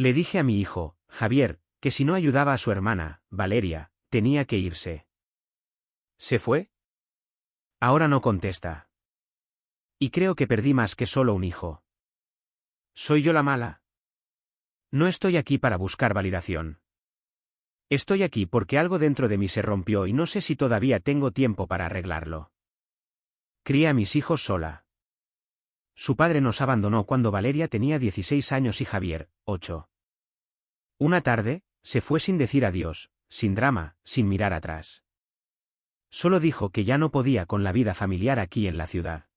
Le dije a mi hijo, Javier, que si no ayudaba a su hermana, Valeria, tenía que irse. ¿Se fue? Ahora no contesta. Y creo que perdí más que solo un hijo. ¿Soy yo la mala? No estoy aquí para buscar validación. Estoy aquí porque algo dentro de mí se rompió y no sé si todavía tengo tiempo para arreglarlo. Crié a mis hijos sola. Su padre nos abandonó cuando Valeria tenía 16 años y Javier, 8. Una tarde, se fue sin decir adiós, sin drama, sin mirar atrás. Solo dijo que ya no podía con la vida familiar aquí en la ciudad.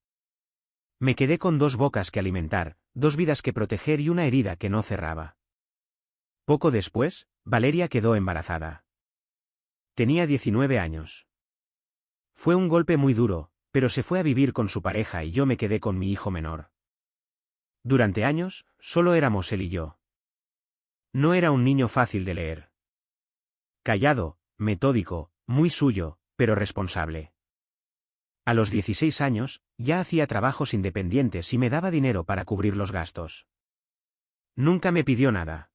Me quedé con dos bocas que alimentar, dos vidas que proteger y una herida que no cerraba. Poco después, Valeria quedó embarazada. Tenía 19 años. Fue un golpe muy duro, pero se fue a vivir con su pareja y yo me quedé con mi hijo menor. Durante años, solo éramos él y yo. No era un niño fácil de leer. Callado, metódico, muy suyo, pero responsable. A los 16 años, ya hacía trabajos independientes y me daba dinero para cubrir los gastos. Nunca me pidió nada.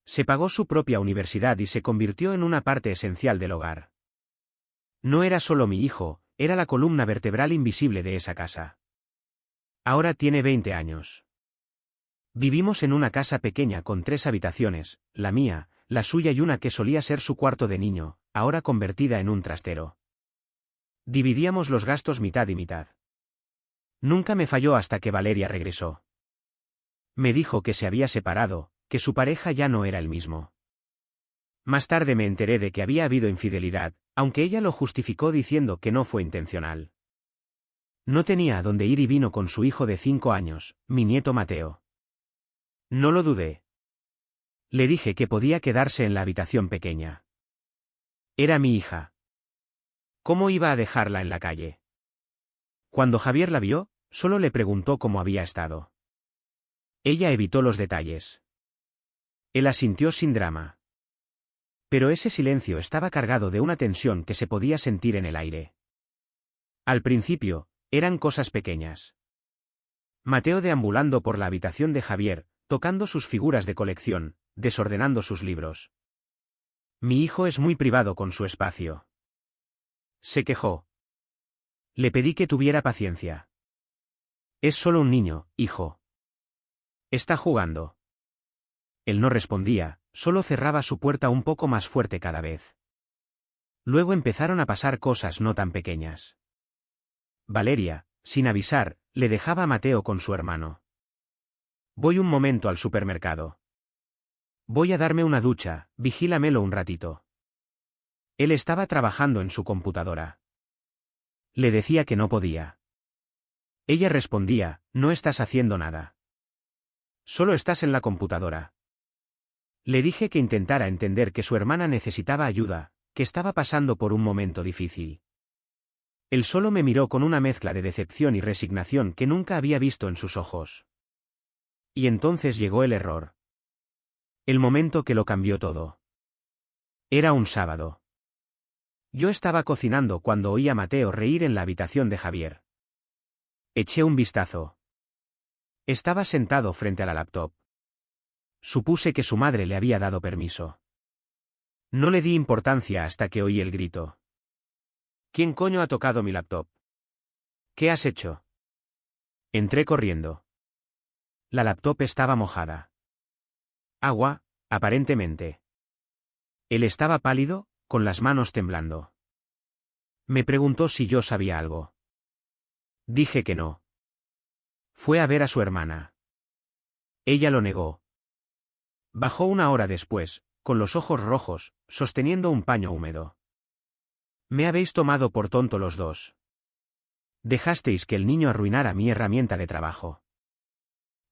Se pagó su propia universidad y se convirtió en una parte esencial del hogar. No era solo mi hijo, era la columna vertebral invisible de esa casa. Ahora tiene 20 años. Vivimos en una casa pequeña con 3 habitaciones, la mía, la suya y una que solía ser su cuarto de niño, ahora convertida en un trastero. Dividíamos los gastos mitad y mitad. Nunca me falló hasta que Valeria regresó. Me dijo que se había separado, que su pareja ya no era el mismo. Más tarde me enteré de que había habido infidelidad, aunque ella lo justificó diciendo que no fue intencional. No tenía a dónde ir y vino con su hijo de 5 años, mi nieto Mateo. No lo dudé. Le dije que podía quedarse en la habitación pequeña. Era mi hija. ¿Cómo iba a dejarla en la calle? Cuando Javier la vio, solo le preguntó cómo había estado. Ella evitó los detalles. Él asintió sin drama. Pero ese silencio estaba cargado de una tensión que se podía sentir en el aire. Al principio, eran cosas pequeñas. Mateo deambulando por la habitación de Javier, tocando sus figuras de colección, desordenando sus libros. Mi hijo es muy privado con su espacio. Se quejó. Le pedí que tuviera paciencia. Es solo un niño, hijo. Está jugando. Él no respondía, solo cerraba su puerta un poco más fuerte cada vez. Luego empezaron a pasar cosas no tan pequeñas. Valeria, sin avisar, le dejaba a Mateo con su hermano. Voy un momento al supermercado. Voy a darme una ducha, vigílamelo un ratito. Él estaba trabajando en su computadora. Le decía que no podía. Ella respondía, no estás haciendo nada. Solo estás en la computadora. Le dije que intentara entender que su hermana necesitaba ayuda, que estaba pasando por un momento difícil. Él solo me miró con una mezcla de decepción y resignación que nunca había visto en sus ojos. Y entonces llegó el error. El momento que lo cambió todo. Era un sábado. Yo estaba cocinando cuando oí a Mateo reír en la habitación de Javier. Eché un vistazo. Estaba sentado frente a la laptop. Supuse que su madre le había dado permiso. No le di importancia hasta que oí el grito. ¿Quién coño ha tocado mi laptop? ¿Qué has hecho? Entré corriendo. La laptop estaba mojada. Agua, aparentemente. Él estaba pálido, con las manos temblando. Me preguntó si yo sabía algo. Dije que no. Fue a ver a su hermana. Ella lo negó. Bajó una hora después, con los ojos rojos, sosteniendo un paño húmedo. Me habéis tomado por tonto los dos. Dejasteis que el niño arruinara mi herramienta de trabajo.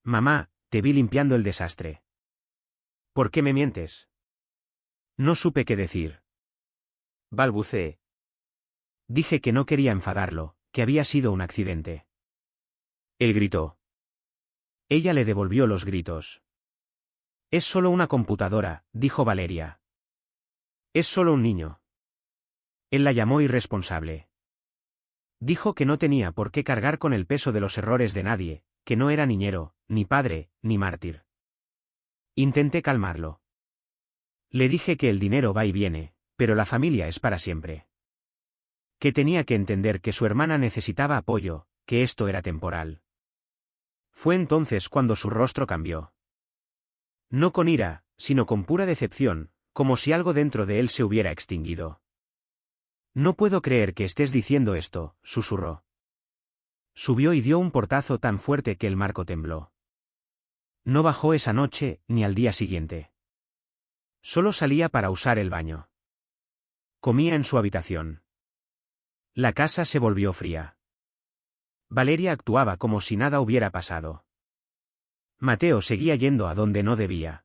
Mamá, te vi limpiando el desastre. ¿Por qué me mientes? No supe qué decir. Balbuceé. Dije que no quería enfadarlo, que había sido un accidente. Él gritó. Ella le devolvió los gritos. Es solo una computadora, dijo Valeria. Es solo un niño. Él la llamó irresponsable. Dijo que no tenía por qué cargar con el peso de los errores de nadie, que no era niñero, ni padre, ni mártir. Intenté calmarlo. Le dije que el dinero va y viene, pero la familia es para siempre. Que tenía que entender que su hermana necesitaba apoyo, que esto era temporal. Fue entonces cuando su rostro cambió. No con ira, sino con pura decepción, como si algo dentro de él se hubiera extinguido. No puedo creer que estés diciendo esto, susurró. Subió y dio un portazo tan fuerte que el marco tembló. No bajó esa noche, ni al día siguiente. Solo salía para usar el baño. Comía en su habitación. La casa se volvió fría. Valeria actuaba como si nada hubiera pasado. Mateo seguía yendo a donde no debía.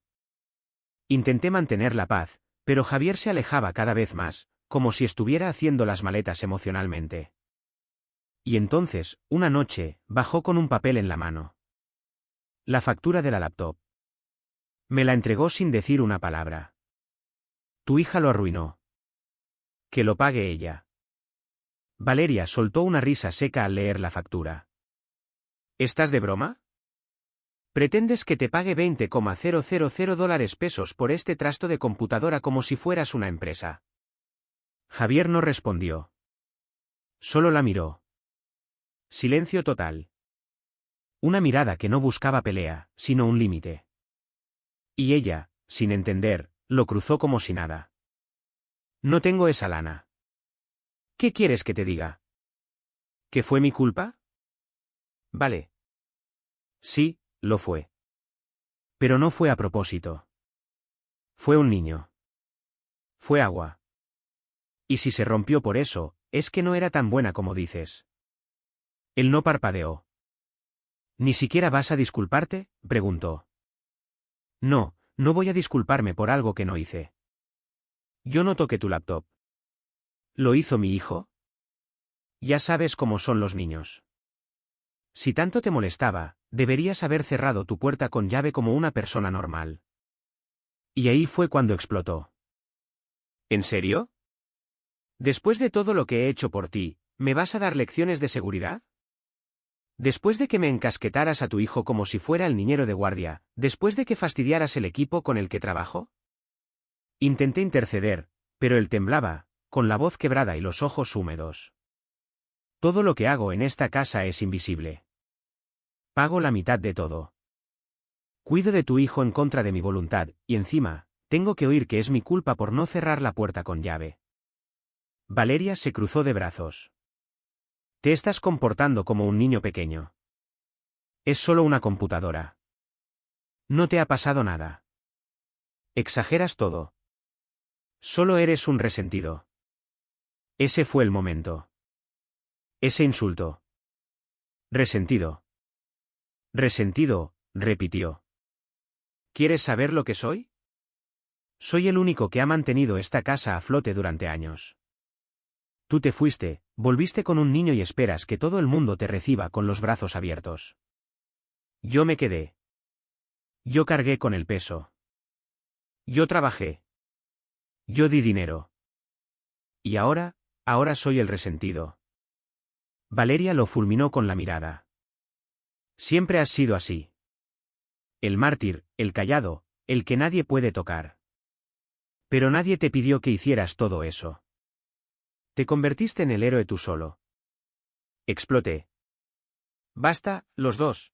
Intenté mantener la paz, pero Javier se alejaba cada vez más, como si estuviera haciendo las maletas emocionalmente. Y entonces, una noche, bajó con un papel en la mano. La factura de la laptop. Me la entregó sin decir una palabra. Tu hija lo arruinó. Que lo pague ella. Valeria soltó una risa seca al leer la factura. ¿Estás de broma? ¿Pretendes que te pague $20,000 por este trasto de computadora como si fueras una empresa? Javier no respondió. Solo la miró. Silencio total. Una mirada que no buscaba pelea, sino un límite. Y ella, sin entender, lo cruzó como si nada. No tengo esa lana. ¿Qué quieres que te diga? ¿Que fue mi culpa? Vale. Sí, lo fue. Pero no fue a propósito. Fue un niño. Fue agua. Y si se rompió por eso, es que no era tan buena como dices. Él no parpadeó. ¿Ni siquiera vas a disculparte?, preguntó. No, no voy a disculparme por algo que no hice. Yo no toqué tu laptop. ¿Lo hizo mi hijo? Ya sabes cómo son los niños. Si tanto te molestaba, deberías haber cerrado tu puerta con llave como una persona normal. Y ahí fue cuando explotó. ¿En serio? Después de todo lo que he hecho por ti, ¿me vas a dar lecciones de seguridad? Después de que me encasquetaras a tu hijo como si fuera el niñero de guardia, después de que fastidiaras el equipo con el que trabajo. Intenté interceder, pero él temblaba, con la voz quebrada y los ojos húmedos. Todo lo que hago en esta casa es invisible. Pago la mitad de todo. Cuido de tu hijo en contra de mi voluntad, y encima, tengo que oír que es mi culpa por no cerrar la puerta con llave. Valeria se cruzó de brazos. Te estás comportando como un niño pequeño. Es solo una computadora. No te ha pasado nada. Exageras todo. Solo eres un resentido. Ese fue el momento. Ese insulto. Resentido. Resentido, repitió. ¿Quieres saber lo que soy? Soy el único que ha mantenido esta casa a flote durante años. Tú te fuiste, volviste con un niño y esperas que todo el mundo te reciba con los brazos abiertos. Yo me quedé. Yo cargué con el peso. Yo trabajé. Yo di dinero. Y ahora soy el resentido. Valeria lo fulminó con la mirada. Siempre has sido así. El mártir, el callado, el que nadie puede tocar. Pero nadie te pidió que hicieras todo eso. Te convertiste en el héroe tú solo. Exploté. Basta, los dos.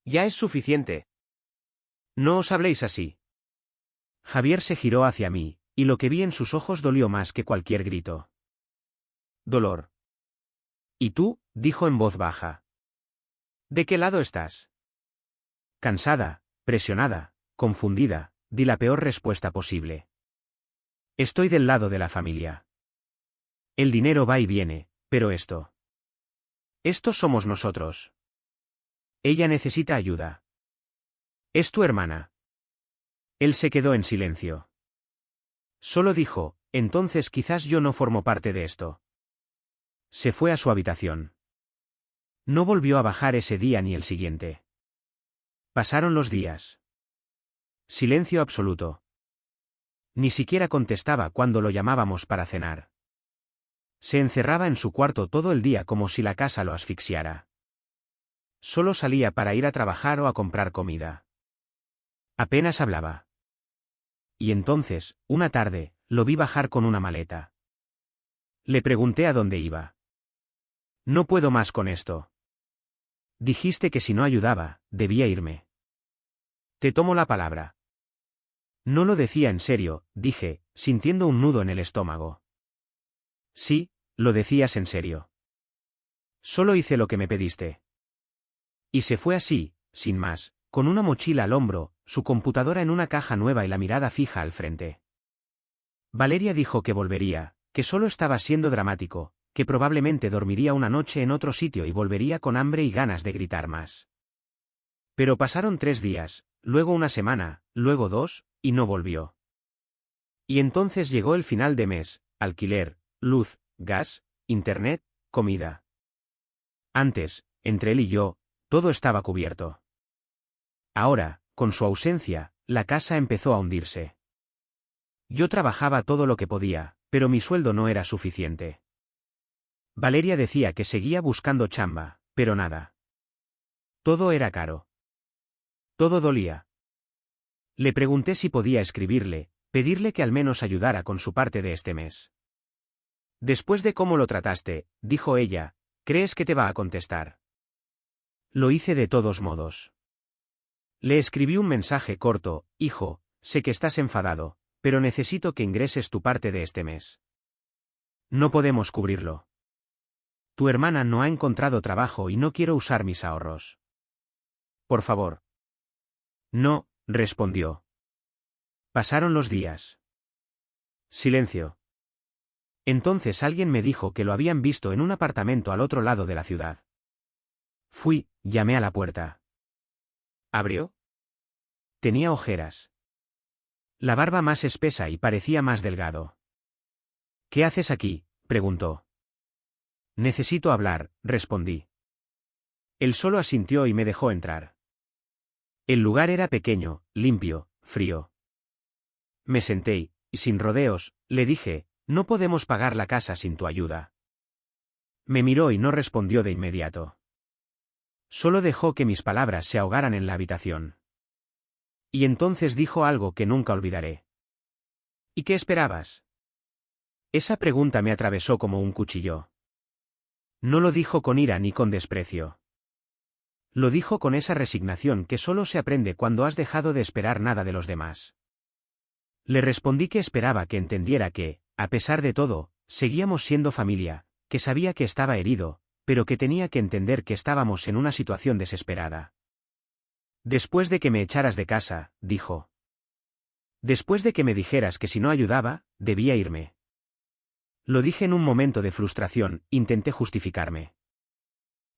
Ya es suficiente. No os habléis así. Javier se giró hacia mí, y lo que vi en sus ojos dolió más que cualquier grito. Dolor. ¿Y tú?, dijo en voz baja. ¿De qué lado estás? Cansada, presionada, confundida, di la peor respuesta posible. Estoy del lado de la familia. El dinero va y viene, pero esto. Esto somos nosotros. Ella necesita ayuda. Es tu hermana. Él se quedó en silencio. Solo dijo, entonces quizás yo no formo parte de esto. Se fue a su habitación. No volvió a bajar ese día ni el siguiente. Pasaron los días. Silencio absoluto. Ni siquiera contestaba cuando lo llamábamos para cenar. Se encerraba en su cuarto todo el día como si la casa lo asfixiara. Solo salía para ir a trabajar o a comprar comida. Apenas hablaba. Y entonces, una tarde, lo vi bajar con una maleta. Le pregunté a dónde iba. No puedo más con esto. Dijiste que si no ayudaba, debía irme. Te tomo la palabra. No lo decía en serio, dije, sintiendo un nudo en el estómago. Sí, lo decías en serio. Solo hice lo que me pediste. Y se fue así, sin más, con una mochila al hombro, su computadora en una caja nueva y la mirada fija al frente. Valeria dijo que volvería, que solo estaba siendo dramático, que probablemente dormiría una noche en otro sitio y volvería con hambre y ganas de gritar más. Pero pasaron 3 días, luego una semana, luego 2, y no volvió. Y entonces llegó el final de mes, alquiler, luz, gas, internet, comida. Antes, entre él y yo, todo estaba cubierto. Ahora, con su ausencia, la casa empezó a hundirse. Yo trabajaba todo lo que podía, pero mi sueldo no era suficiente. Valeria decía que seguía buscando chamba, pero nada. Todo era caro. Todo dolía. Le pregunté si podía escribirle, pedirle que al menos ayudara con su parte de este mes. Después de cómo lo trataste, dijo ella, ¿crees que te va a contestar? Lo hice de todos modos. Le escribí un mensaje corto, hijo, sé que estás enfadado, pero necesito que ingreses tu parte de este mes. No podemos cubrirlo. Tu hermana no ha encontrado trabajo y no quiero usar mis ahorros. Por favor. No, respondió. Pasaron los días. Silencio. Entonces alguien me dijo que lo habían visto en un apartamento al otro lado de la ciudad. Fui, llamé a la puerta. ¿Abrió? Tenía ojeras. La barba más espesa y parecía más delgado. ¿Qué haces aquí?, preguntó. Necesito hablar, respondí. Él solo asintió y me dejó entrar. El lugar era pequeño, limpio, frío. Me senté y, sin rodeos, le dije, no podemos pagar la casa sin tu ayuda. Me miró y no respondió de inmediato. Solo dejó que mis palabras se ahogaran en la habitación. Y entonces dijo algo que nunca olvidaré. ¿Y qué esperabas? Esa pregunta me atravesó como un cuchillo. No lo dijo con ira ni con desprecio. Lo dijo con esa resignación que solo se aprende cuando has dejado de esperar nada de los demás. Le respondí que esperaba que entendiera que, a pesar de todo, seguíamos siendo familia, que sabía que estaba herido, pero que tenía que entender que estábamos en una situación desesperada. Después de que me echaras de casa, dijo. Después de que me dijeras que si no ayudaba, debía irme. Lo dije en un momento de frustración, intenté justificarme.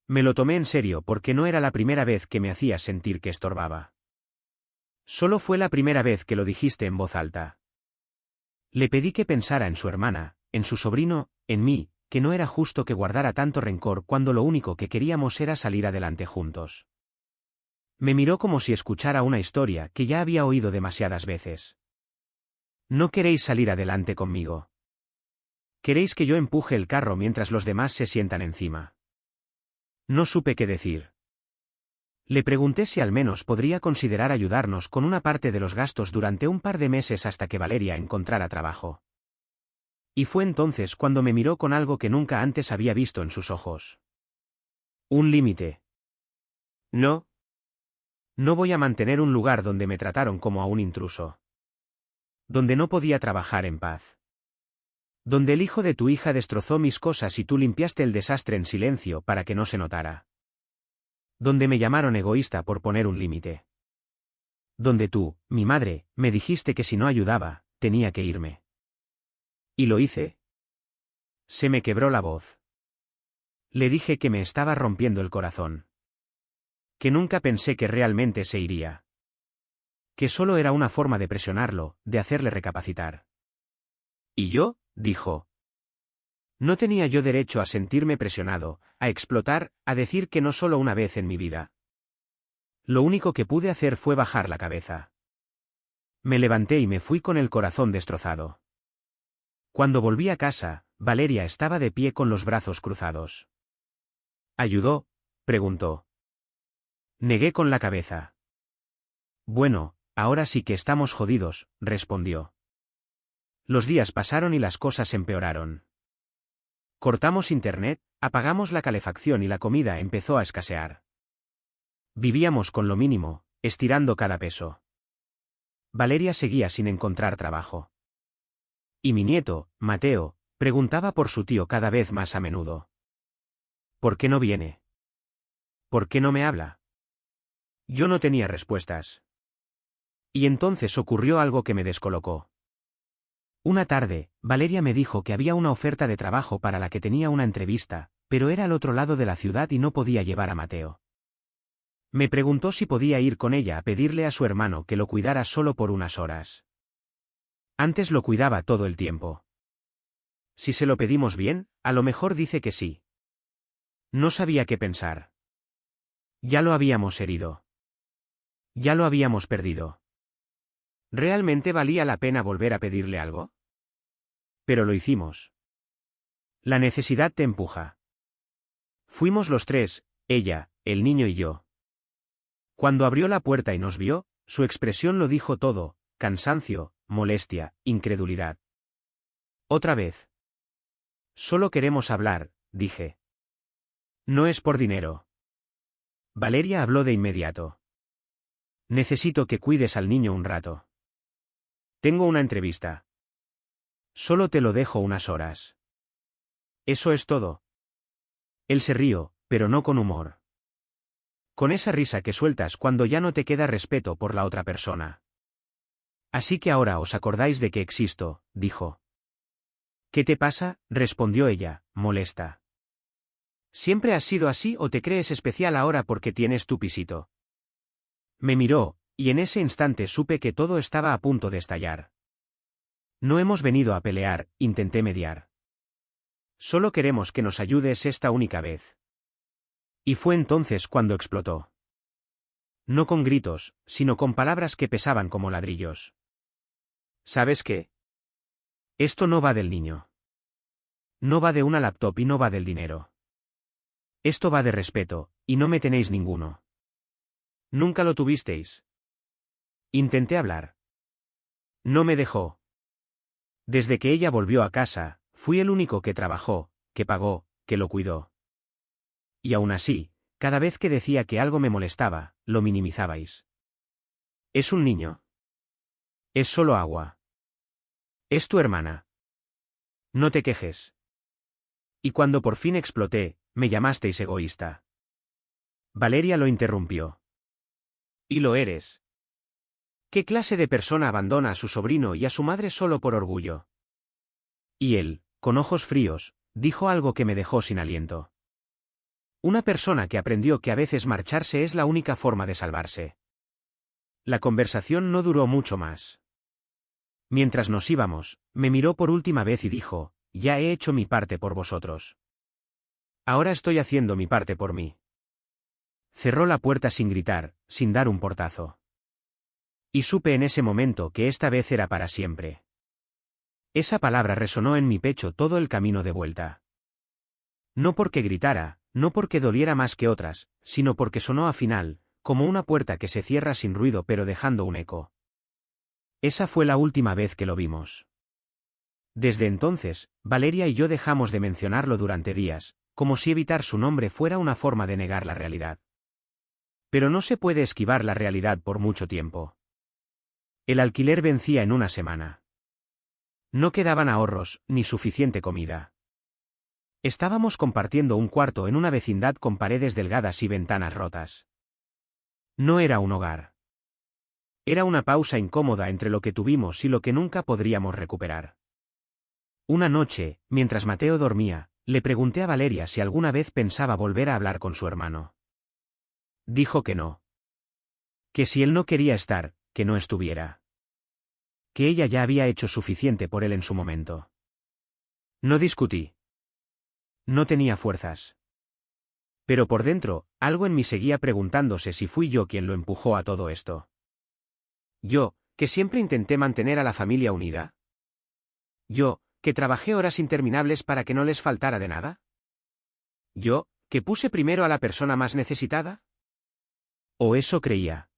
Me lo tomé en serio porque no era la primera vez que me hacías sentir que estorbaba. Solo fue la primera vez que lo dijiste en voz alta. Le pedí que pensara en su hermana, en su sobrino, en mí, que no era justo que guardara tanto rencor cuando lo único que queríamos era salir adelante juntos. Me miró como si escuchara una historia que ya había oído demasiadas veces. ¿No queréis salir adelante conmigo? ¿Queréis que yo empuje el carro mientras los demás se sientan encima? No supe qué decir. Le pregunté si al menos podría considerar ayudarnos con una parte de los gastos durante un par de meses hasta que Valeria encontrara trabajo. Y fue entonces cuando me miró con algo que nunca antes había visto en sus ojos. Un límite. No. No voy a mantener un lugar donde me trataron como a un intruso. Donde no podía trabajar en paz. Donde el hijo de tu hija destrozó mis cosas y tú limpiaste el desastre en silencio para que no se notara. Donde me llamaron egoísta por poner un límite. Donde tú, mi madre, me dijiste que si no ayudaba, tenía que irme. ¿Y lo hice? Se me quebró la voz. Le dije que me estaba rompiendo el corazón. Que nunca pensé que realmente se iría. Que solo era una forma de presionarlo, de hacerle recapacitar. ¿Y yo?, dijo. No tenía yo derecho a sentirme presionado, a explotar, a decir que no solo una vez en mi vida. Lo único que pude hacer fue bajar la cabeza. Me levanté y me fui con el corazón destrozado. Cuando volví a casa, Valeria estaba de pie con los brazos cruzados. ¿Ayudó?, preguntó. Negué con la cabeza. Bueno, ahora sí que estamos jodidos, respondió. Los días pasaron y las cosas empeoraron. Cortamos internet, apagamos la calefacción y la comida empezó a escasear. Vivíamos con lo mínimo, estirando cada peso. Valeria seguía sin encontrar trabajo. Y mi nieto, Mateo, preguntaba por su tío cada vez más a menudo. ¿Por qué no viene? ¿Por qué no me habla? Yo no tenía respuestas. Y entonces ocurrió algo que me descolocó. Una tarde, Valeria me dijo que había una oferta de trabajo para la que tenía una entrevista, pero era al otro lado de la ciudad y no podía llevar a Mateo. Me preguntó si podía ir con ella a pedirle a su hermano que lo cuidara solo por unas horas. Antes lo cuidaba todo el tiempo. Si se lo pedimos bien, a lo mejor dice que sí. No sabía qué pensar. Ya lo habíamos herido. Ya lo habíamos perdido. ¿Realmente valía la pena volver a pedirle algo? Pero lo hicimos. La necesidad te empuja. Fuimos los tres, ella, el niño y yo. Cuando abrió la puerta y nos vio, su expresión lo dijo todo: cansancio, molestia, incredulidad. Otra vez. Solo queremos hablar, dije. No es por dinero. Valeria habló de inmediato. Necesito que cuides al niño un rato. Tengo una entrevista. Solo te lo dejo unas horas. ¿Eso es todo? Él se rió, pero no con humor. Con esa risa que sueltas cuando ya no te queda respeto por la otra persona. Así que ahora os acordáis de que existo, dijo. ¿Qué te pasa?, respondió ella, molesta. ¿Siempre has sido así o te crees especial ahora porque tienes tu pisito? Me miró, y en ese instante supe que todo estaba a punto de estallar. No hemos venido a pelear, intenté mediar. Solo queremos que nos ayudes esta única vez. Y fue entonces cuando explotó. No con gritos, sino con palabras que pesaban como ladrillos. ¿Sabes qué? Esto no va del niño. No va de una laptop y no va del dinero. Esto va de respeto, y no me tenéis ninguno. Nunca lo tuvisteis. Intenté hablar. No me dejó. Desde que ella volvió a casa, fui el único que trabajó, que pagó, que lo cuidó. Y aún así, cada vez que decía que algo me molestaba, lo minimizabais. Es un niño. Es solo agua. Es tu hermana. No te quejes. Y cuando por fin exploté, me llamasteis egoísta. Valeria lo interrumpió. Y lo eres. ¿Qué clase de persona abandona a su sobrino y a su madre solo por orgullo? Y él, con ojos fríos, dijo algo que me dejó sin aliento. Una persona que aprendió que a veces marcharse es la única forma de salvarse. La conversación no duró mucho más. Mientras nos íbamos, me miró por última vez y dijo: ya he hecho mi parte por vosotros. Ahora estoy haciendo mi parte por mí. Cerró la puerta sin gritar, sin dar un portazo. Y supe en ese momento que esta vez era para siempre. Esa palabra resonó en mi pecho todo el camino de vuelta. No porque gritara, no porque doliera más que otras, sino porque sonó a final, como una puerta que se cierra sin ruido pero dejando un eco. Esa fue la última vez que lo vimos. Desde entonces, Valeria y yo dejamos de mencionarlo durante días, como si evitar su nombre fuera una forma de negar la realidad. Pero no se puede esquivar la realidad por mucho tiempo. El alquiler vencía en una semana. No quedaban ahorros, ni suficiente comida. Estábamos compartiendo un cuarto en una vecindad con paredes delgadas y ventanas rotas. No era un hogar. Era una pausa incómoda entre lo que tuvimos y lo que nunca podríamos recuperar. Una noche, mientras Mateo dormía, le pregunté a Valeria si alguna vez pensaba volver a hablar con su hermano. Dijo que no. Que si él no quería estar, que no estuviera. Que ella ya había hecho suficiente por él en su momento. No discutí. No tenía fuerzas. Pero por dentro, algo en mí seguía preguntándose si fui yo quien lo empujó a todo esto. Yo, que siempre intenté mantener a la familia unida. Yo, que trabajé horas interminables para que no les faltara de nada. Yo, que puse primero a la persona más necesitada. ¿O eso creía?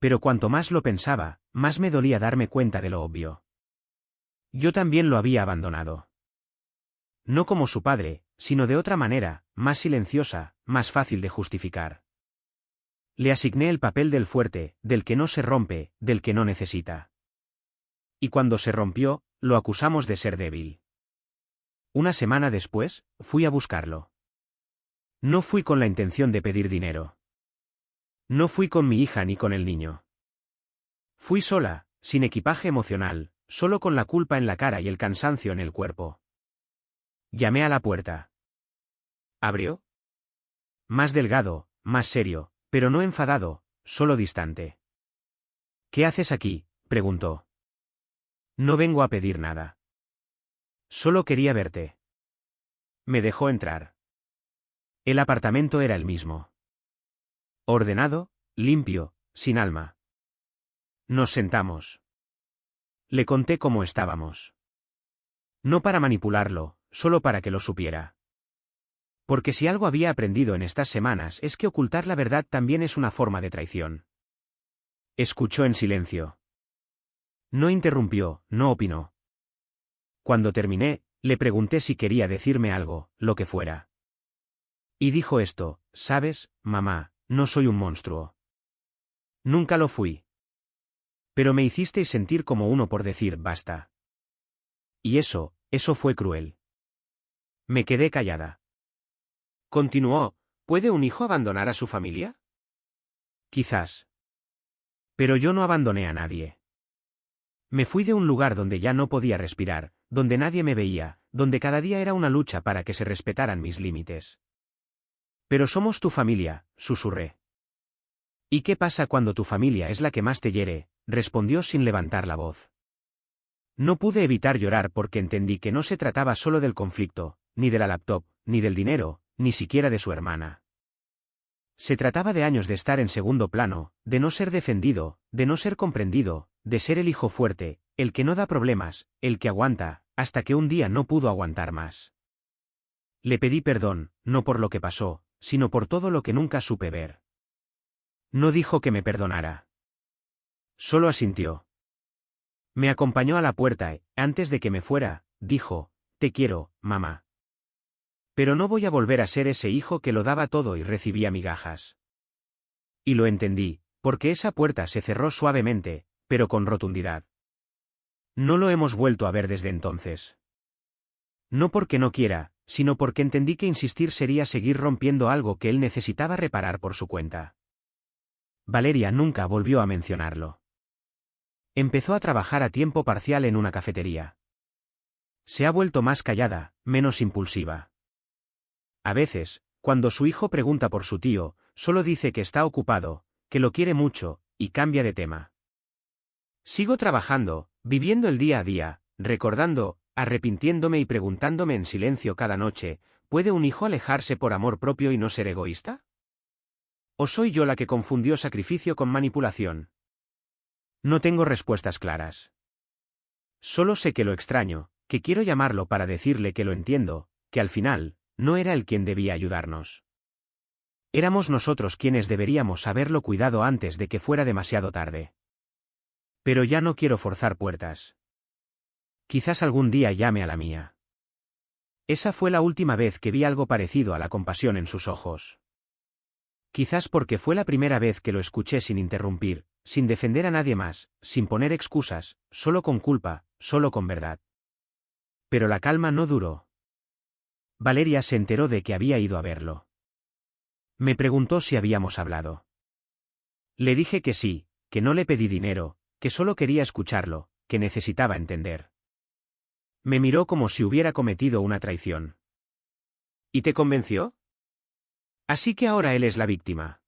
Pero cuanto más lo pensaba, más me dolía darme cuenta de lo obvio. Yo también lo había abandonado. No como su padre, sino de otra manera, más silenciosa, más fácil de justificar. Le asigné el papel del fuerte, del que no se rompe, del que no necesita. Y cuando se rompió, lo acusamos de ser débil. Una semana después, fui a buscarlo. No fui con la intención de pedir dinero. No fui con mi hija ni con el niño. Fui sola, sin equipaje emocional, solo con la culpa en la cara y el cansancio en el cuerpo. Llamé a la puerta. ¿Abrió? Más delgado, más serio, pero no enfadado, solo distante. ¿Qué haces aquí?, preguntó. No vengo a pedir nada. Solo quería verte. Me dejó entrar. El apartamento era el mismo. Ordenado, limpio, sin alma. Nos sentamos. Le conté cómo estábamos. No para manipularlo, solo para que lo supiera. Porque si algo había aprendido en estas semanas es que ocultar la verdad también es una forma de traición. Escuchó en silencio. No interrumpió, no opinó. Cuando terminé, le pregunté si quería decirme algo, lo que fuera. Y dijo esto: «Sabes, mamá, no soy un monstruo. Nunca lo fui. Pero me hicisteis sentir como uno por decir basta. Y eso fue cruel». Me quedé callada. Continuó: ¿puede un hijo abandonar a su familia? Quizás. Pero yo no abandoné a nadie. Me fui de un lugar donde ya no podía respirar, donde nadie me veía, donde cada día era una lucha para que se respetaran mis límites. Pero somos tu familia, susurré. ¿Y qué pasa cuando tu familia es la que más te hiere?, respondió sin levantar la voz. No pude evitar llorar porque entendí que no se trataba solo del conflicto, ni de la laptop, ni del dinero, ni siquiera de su hermana. Se trataba de años de estar en segundo plano, de no ser defendido, de no ser comprendido, de ser el hijo fuerte, el que no da problemas, el que aguanta, hasta que un día no pudo aguantar más. Le pedí perdón, no por lo que pasó, sino por todo lo que nunca supe ver. No dijo que me perdonara. Solo asintió. Me acompañó a la puerta y, antes de que me fuera, dijo: «Te quiero, mamá. Pero no voy a volver a ser ese hijo que lo daba todo y recibía migajas». Y lo entendí, porque esa puerta se cerró suavemente, pero con rotundidad. No lo hemos vuelto a ver desde entonces. No porque no quiera, sino porque entendí que insistir sería seguir rompiendo algo que él necesitaba reparar por su cuenta. Valeria nunca volvió a mencionarlo. Empezó a trabajar a tiempo parcial en una cafetería. Se ha vuelto más callada, menos impulsiva. A veces, cuando su hijo pregunta por su tío, solo dice que está ocupado, que lo quiere mucho, y cambia de tema. Sigo trabajando, viviendo el día a día, recordando, arrepintiéndome y preguntándome en silencio cada noche: ¿puede un hijo alejarse por amor propio y no ser egoísta? ¿O soy yo la que confundió sacrificio con manipulación? No tengo respuestas claras. Solo sé que lo extraño, que quiero llamarlo para decirle que lo entiendo, que al final, no era él quien debía ayudarnos. Éramos nosotros quienes deberíamos haberlo cuidado antes de que fuera demasiado tarde. Pero ya no quiero forzar puertas. Quizás algún día llame a la mía. Esa fue la última vez que vi algo parecido a la compasión en sus ojos. Quizás porque fue la primera vez que lo escuché sin interrumpir, sin defender a nadie más, sin poner excusas, solo con culpa, solo con verdad. Pero la calma no duró. Valeria se enteró de que había ido a verlo. Me preguntó si habíamos hablado. Le dije que sí, que no le pedí dinero, que solo quería escucharlo, que necesitaba entender. Me miró como si hubiera cometido una traición. ¿Y te convenció? Así que ahora él es la víctima.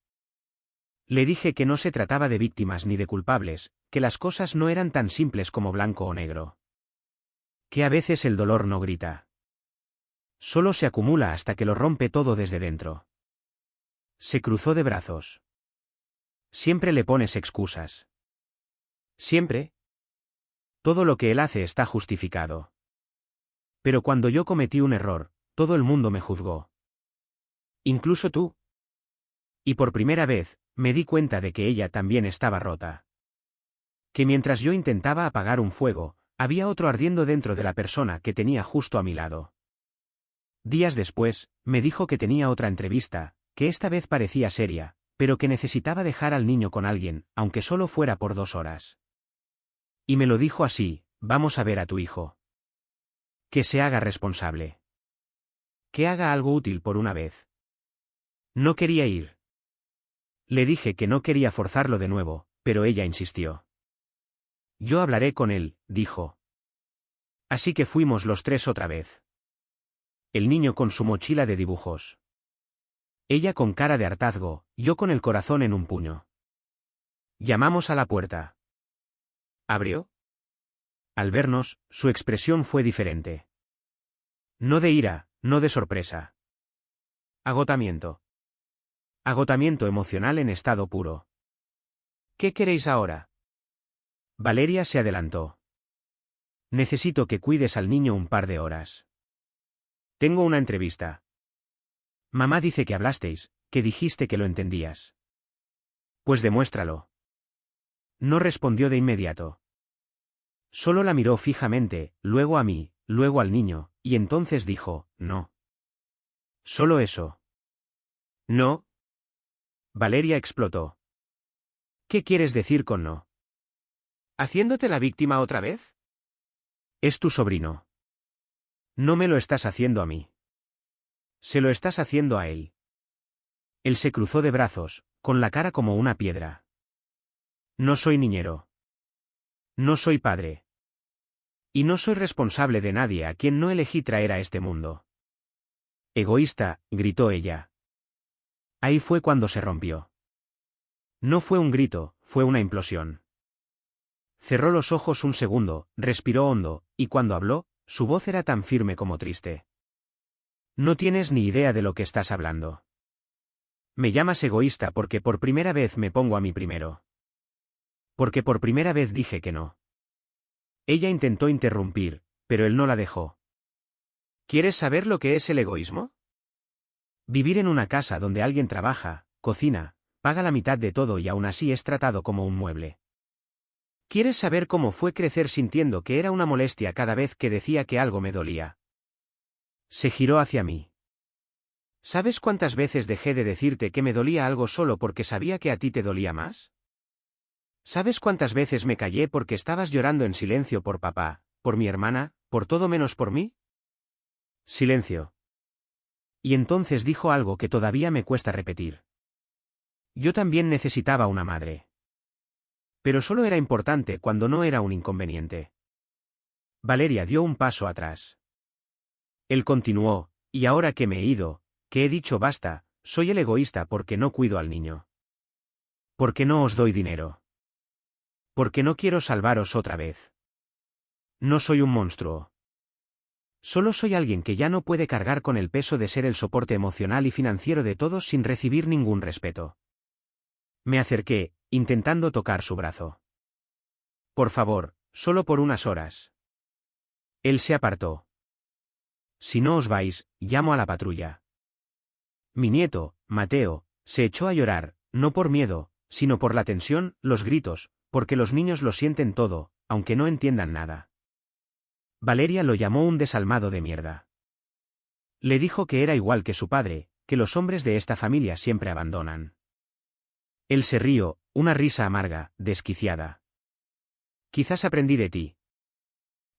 Le dije que no se trataba de víctimas ni de culpables, que las cosas no eran tan simples como blanco o negro. Que a veces el dolor no grita. Solo se acumula hasta que lo rompe todo desde dentro. Se cruzó de brazos. Siempre le pones excusas. Siempre. Todo lo que él hace está justificado. Pero cuando yo cometí un error, todo el mundo me juzgó. Incluso tú. Y por primera vez, me di cuenta de que ella también estaba rota. Que mientras yo intentaba apagar un fuego, había otro ardiendo dentro de la persona que tenía justo a mi lado. Días después, me dijo que tenía otra entrevista, que esta vez parecía seria, pero que necesitaba dejar al niño con alguien, aunque solo fuera por 2 horas. Y me lo dijo así: vamos a ver a tu hijo. Que se haga responsable. Que haga algo útil por una vez. No quería ir. Le dije que no quería forzarlo de nuevo, pero ella insistió. Yo hablaré con él, dijo. Así que fuimos los 3 otra vez. El niño con su mochila de dibujos. Ella con cara de hartazgo, yo con el corazón en un puño. Llamamos a la puerta. ¿Abrió? Al vernos, su expresión fue diferente. No de ira, no de sorpresa. Agotamiento. Agotamiento emocional en estado puro. ¿Qué queréis ahora? Valeria se adelantó. Necesito que cuides al niño un par de horas. Tengo una entrevista. Mamá dice que hablasteis, que dijiste que lo entendías. Pues demuéstralo. No respondió de inmediato. Solo la miró fijamente, luego a mí, luego al niño, y entonces dijo: no. Solo eso. No. Valeria explotó. ¿Qué quieres decir con no? ¿Haciéndote la víctima otra vez? Es tu sobrino. No me lo estás haciendo a mí. Se lo estás haciendo a él. Él se cruzó de brazos, con la cara como una piedra. No soy niñero. No soy padre. Y no soy responsable de nadie a quien no elegí traer a este mundo. Egoísta, gritó ella. Ahí fue cuando se rompió. No fue un grito, fue una implosión. Cerró los ojos un segundo, respiró hondo, y cuando habló, su voz era tan firme como triste. No tienes ni idea de lo que estás hablando. Me llamas egoísta porque por primera vez me pongo a mí primero. Porque por primera vez dije que no. Ella intentó interrumpir, pero él no la dejó. ¿Quieres saber lo que es el egoísmo? Vivir en una casa donde alguien trabaja, cocina, paga la mitad de todo y aún así es tratado como un mueble. ¿Quieres saber cómo fue crecer sintiendo que era una molestia cada vez que decía que algo me dolía? Se giró hacia mí. ¿Sabes cuántas veces dejé de decirte que me dolía algo solo porque sabía que a ti te dolía más? ¿Sabes cuántas veces me callé porque estabas llorando en silencio por papá, por mi hermana, por todo menos por mí? Silencio. Y entonces dijo algo que todavía me cuesta repetir. Yo también necesitaba una madre. Pero solo era importante cuando no era un inconveniente. Valeria dio un paso atrás. Él continuó: y ahora que me he ido, que he dicho basta, soy el egoísta porque no cuido al niño. Porque no os doy dinero. Porque no quiero salvaros otra vez. No soy un monstruo. Solo soy alguien que ya no puede cargar con el peso de ser el soporte emocional y financiero de todos sin recibir ningún respeto. Me acerqué, intentando tocar su brazo. Por favor, solo por unas horas. Él se apartó. Si no os vais, llamo a la patrulla. Mi nieto, Mateo, se echó a llorar, no por miedo, sino por la tensión, los gritos, porque los niños lo sienten todo, aunque no entiendan nada. Valeria lo llamó un desalmado de mierda. Le dijo que era igual que su padre, que los hombres de esta familia siempre abandonan. Él se rió, una risa amarga, desquiciada. Quizás aprendí de ti.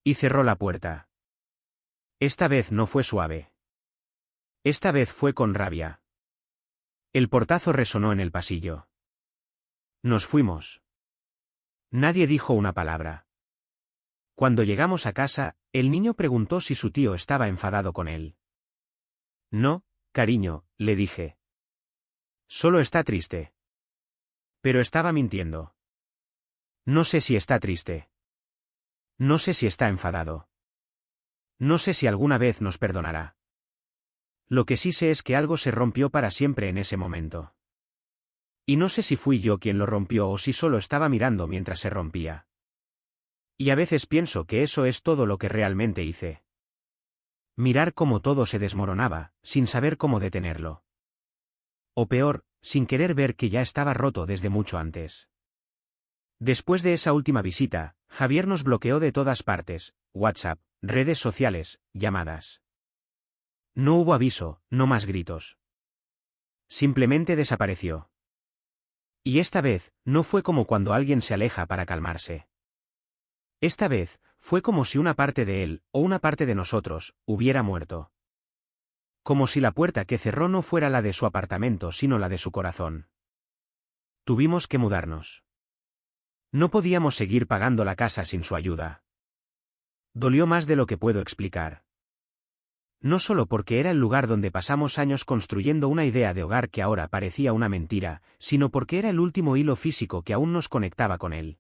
Y cerró la puerta. Esta vez no fue suave. Esta vez fue con rabia. El portazo resonó en el pasillo. Nos fuimos. Nadie dijo una palabra. Cuando llegamos a casa, el niño preguntó si su tío estaba enfadado con él. No, cariño, le dije. Solo está triste. Pero estaba mintiendo. No sé si está triste. No sé si está enfadado. No sé si alguna vez nos perdonará. Lo que sí sé es que algo se rompió para siempre en ese momento. Y no sé si fui yo quien lo rompió o si solo estaba mirando mientras se rompía. Y a veces pienso que eso es todo lo que realmente hice. Mirar cómo todo se desmoronaba, sin saber cómo detenerlo. O peor, sin querer ver que ya estaba roto desde mucho antes. Después de esa última visita, Javier nos bloqueó de todas partes: WhatsApp, redes sociales, llamadas. No hubo aviso, no más gritos. Simplemente desapareció. Y esta vez, no fue como cuando alguien se aleja para calmarse. Esta vez, fue como si una parte de él, o una parte de nosotros, hubiera muerto. Como si la puerta que cerró no fuera la de su apartamento sino la de su corazón. Tuvimos que mudarnos. No podíamos seguir pagando la casa sin su ayuda. Dolió más de lo que puedo explicar. No solo porque era el lugar donde pasamos años construyendo una idea de hogar que ahora parecía una mentira, sino porque era el último hilo físico que aún nos conectaba con él.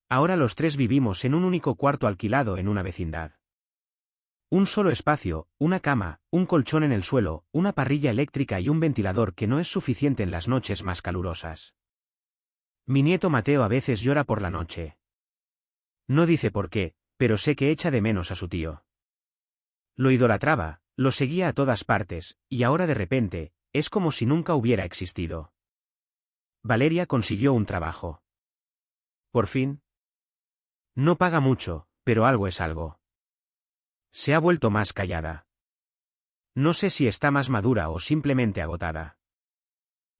Ahora los tres vivimos en un único cuarto alquilado en una vecindad. Un solo espacio, una cama, un colchón en el suelo, una parrilla eléctrica y un ventilador que no es suficiente en las noches más calurosas. Mi nieto Mateo a veces llora por la noche. No dice por qué, pero sé que echa de menos a su tío. Lo idolatraba, lo seguía a todas partes, y ahora de repente, es como si nunca hubiera existido. Valeria consiguió un trabajo. Por fin. No paga mucho, pero algo es algo. Se ha vuelto más callada. No sé si está más madura o simplemente agotada.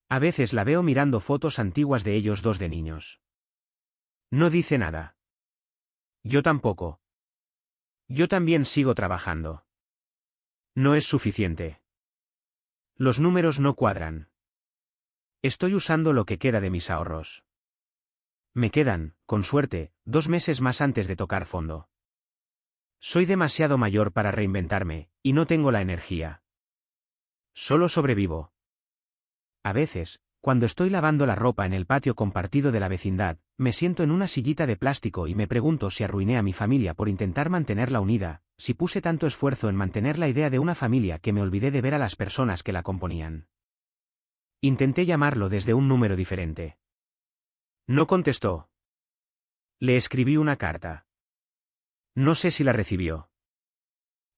A veces la veo mirando fotos antiguas de ellos dos de niños. No dice nada. Yo tampoco. Yo también sigo trabajando. No es suficiente. Los números no cuadran. Estoy usando lo que queda de mis ahorros. Me quedan, con suerte, 2 meses más antes de tocar fondo. Soy demasiado mayor para reinventarme, y no tengo la energía. Solo sobrevivo. A veces, cuando estoy lavando la ropa en el patio compartido de la vecindad, me siento en una sillita de plástico y me pregunto si arruiné a mi familia por intentar mantenerla unida, si puse tanto esfuerzo en mantener la idea de una familia que me olvidé de ver a las personas que la componían. Intenté llamarlo desde un número diferente. No contestó. Le escribí una carta. No sé si la recibió.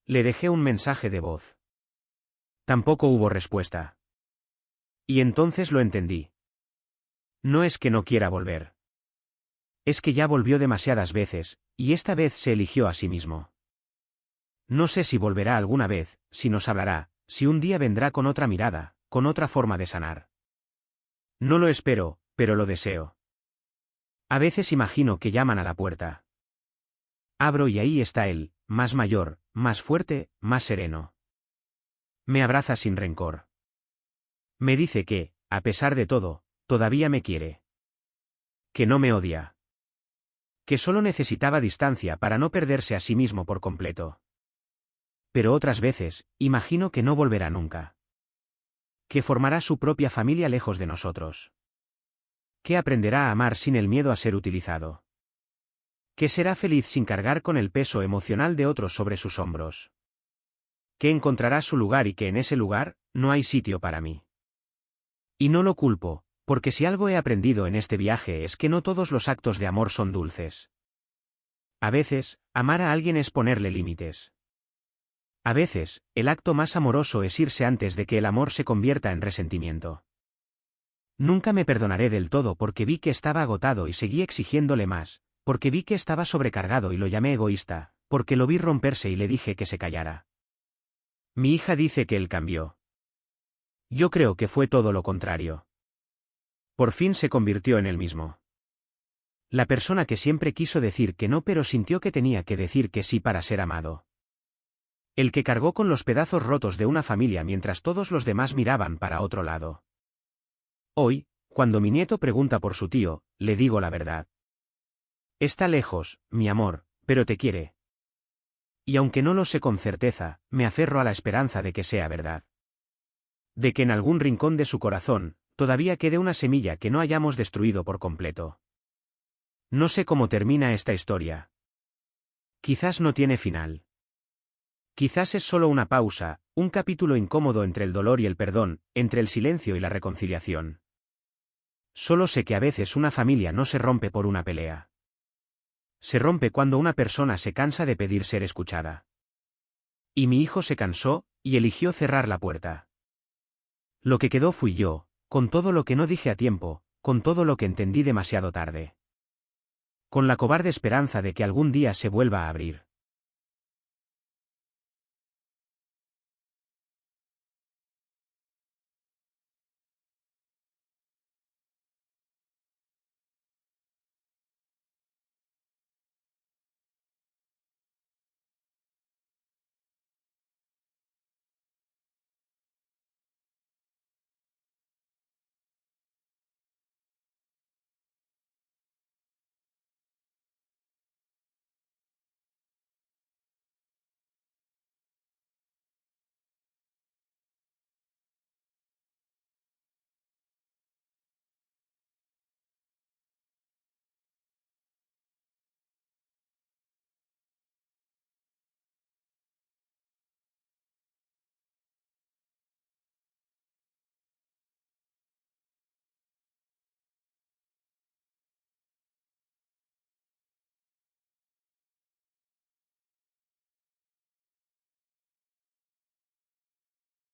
Le dejé un mensaje de voz. Tampoco hubo respuesta. Y entonces lo entendí. No es que no quiera volver. Es que ya volvió demasiadas veces, y esta vez se eligió a sí mismo. No sé si volverá alguna vez, si nos hablará, si un día vendrá con otra mirada, con otra forma de sanar. No lo espero, pero lo deseo. A veces imagino que llaman a la puerta. Abro y ahí está él, más mayor, más fuerte, más sereno. Me abraza sin rencor. Me dice que, a pesar de todo, todavía me quiere. Que no me odia. Que solo necesitaba distancia para no perderse a sí mismo por completo. Pero otras veces, imagino que no volverá nunca. Que formará su propia familia lejos de nosotros. Que aprenderá a amar sin el miedo a ser utilizado. Que será feliz sin cargar con el peso emocional de otros sobre sus hombros. Que encontrará su lugar y que en ese lugar, no hay sitio para mí. Y no lo culpo, porque si algo he aprendido en este viaje es que no todos los actos de amor son dulces. A veces, amar a alguien es ponerle límites. A veces, el acto más amoroso es irse antes de que el amor se convierta en resentimiento. Nunca me perdonaré del todo porque vi que estaba agotado y seguí exigiéndole más, porque vi que estaba sobrecargado y lo llamé egoísta, porque lo vi romperse y le dije que se callara. Mi hija dice que él cambió. Yo creo que fue todo lo contrario. Por fin se convirtió en él mismo. La persona que siempre quiso decir que no pero sintió que tenía que decir que sí para ser amado. El que cargó con los pedazos rotos de una familia mientras todos los demás miraban para otro lado. Hoy, cuando mi nieto pregunta por su tío, le digo la verdad. Está lejos, mi amor, pero te quiere. Y aunque no lo sé con certeza, me aferro a la esperanza de que sea verdad. De que en algún rincón de su corazón, todavía quede una semilla que no hayamos destruido por completo. No sé cómo termina esta historia. Quizás no tiene final. Quizás es solo una pausa, un capítulo incómodo entre el dolor y el perdón, entre el silencio y la reconciliación. Solo sé que a veces una familia no se rompe por una pelea. Se rompe cuando una persona se cansa de pedir ser escuchada. Y mi hijo se cansó, y eligió cerrar la puerta. Lo que quedó fui yo, Con todo lo que no dije a tiempo, con todo lo que entendí demasiado tarde. Con la cobarde esperanza de que algún día se vuelva a abrir.